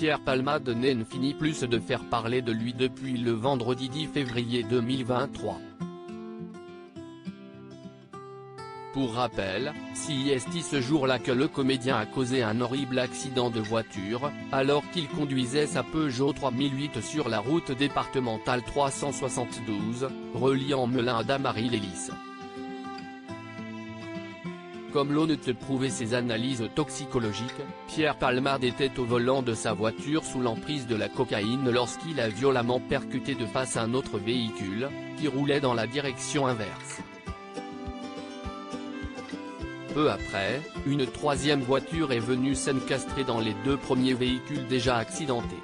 Pierre Palmade ne finit plus de faire parler de lui depuis le vendredi 10 février 2023. Pour rappel, c'est ce jour-là que le comédien a causé un horrible accident de voiture, alors qu'il conduisait sa Peugeot 3008 sur la route départementale 372, reliant Melun à Damary-les-Lys. Comme l'on ne te prouvait ses analyses toxicologiques, Pierre Palmade était au volant de sa voiture sous l'emprise de la cocaïne lorsqu'il a violemment percuté de face un autre véhicule, qui roulait dans la direction inverse. Peu après, une troisième voiture est venue s'encastrer dans les deux premiers véhicules déjà accidentés.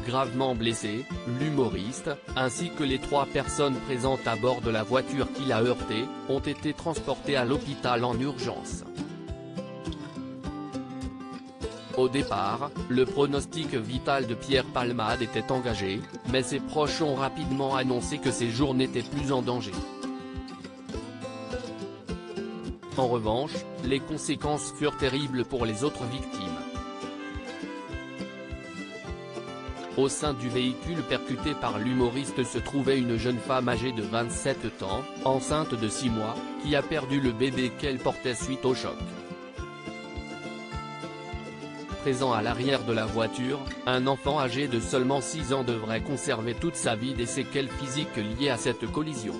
Gravement blessé, l'humoriste, ainsi que les 3 personnes présentes à bord de la voiture qui l'a heurté, ont été transportés à l'hôpital en urgence. Au départ, le pronostic vital de Pierre Palmade était engagé, mais ses proches ont rapidement annoncé que ses jours n'étaient plus en danger. En revanche, les conséquences furent terribles pour les autres victimes. Au sein du véhicule percuté par l'humoriste se trouvait une jeune femme âgée de 27 ans, enceinte de 6 mois, qui a perdu le bébé qu'elle portait suite au choc. Présent à l'arrière de la voiture, un enfant âgé de seulement 6 ans devrait conserver toute sa vie des séquelles physiques liées à cette collision.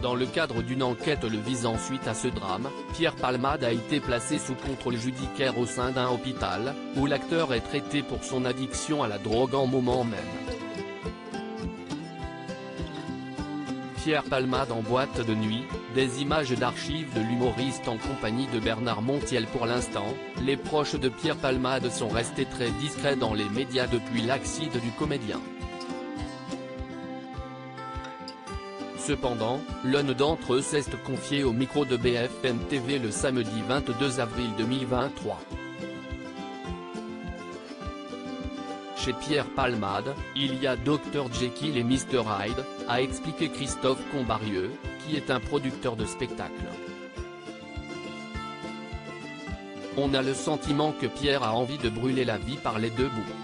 Dans le cadre d'une enquête le visant suite à ce drame, Pierre Palmade a été placé sous contrôle judiciaire au sein d'un hôpital, où l'acteur est traité pour son addiction à la drogue en moment même. Pierre Palmade en boîte de nuit, des images d'archives de l'humoriste en compagnie de Bernard Montiel. Pour l'instant, les proches de Pierre Palmade sont restés très discrets dans les médias depuis l'accident du comédien. Cependant, l'un d'entre eux s'est confié au micro de BFM TV le samedi 22 avril 2023. Chez Pierre Palmade, il y a Dr Jekyll et Mr Hyde, a expliqué Christophe Combarieux, qui est un producteur de spectacle. On a le sentiment que Pierre a envie de brûler la vie par les deux bouts.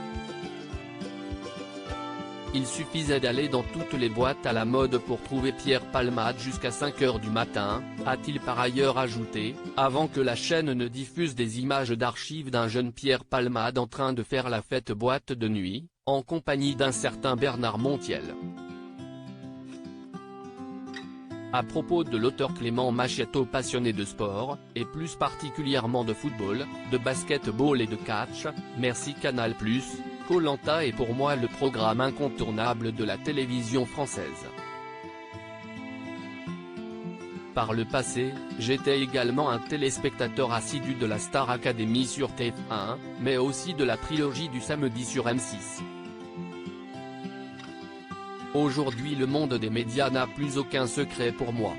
Il suffisait d'aller dans toutes les boîtes à la mode pour trouver Pierre Palmade jusqu'à 5 h du matin, a-t-il par ailleurs ajouté, avant que la chaîne ne diffuse des images d'archives d'un jeune Pierre Palmade en train de faire la fête boîte de nuit, en compagnie d'un certain Bernard Montiel. À propos de l'auteur Clément Machietto, passionné de sport, et plus particulièrement de football, de basket-ball et de catch, merci Canal+. Koh-Lanta est pour moi le programme incontournable de la télévision française. Par le passé, j'étais également un téléspectateur assidu de la Star Academy sur TF1, mais aussi de la trilogie du samedi sur M6. Aujourd'hui le monde des médias n'a plus aucun secret pour moi.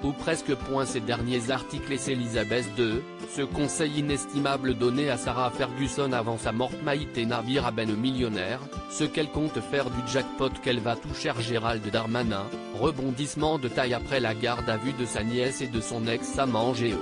Ou presque. Ces derniers articles et Elisabeth II, ce conseil inestimable donné à Sarah Ferguson avant sa mort. Maïté Nabir à Ben millionnaire, ce qu'elle compte faire du jackpot qu'elle va toucher. Gérald Darmanin, rebondissement de taille après la garde à vue de sa nièce et de son ex-amant GE.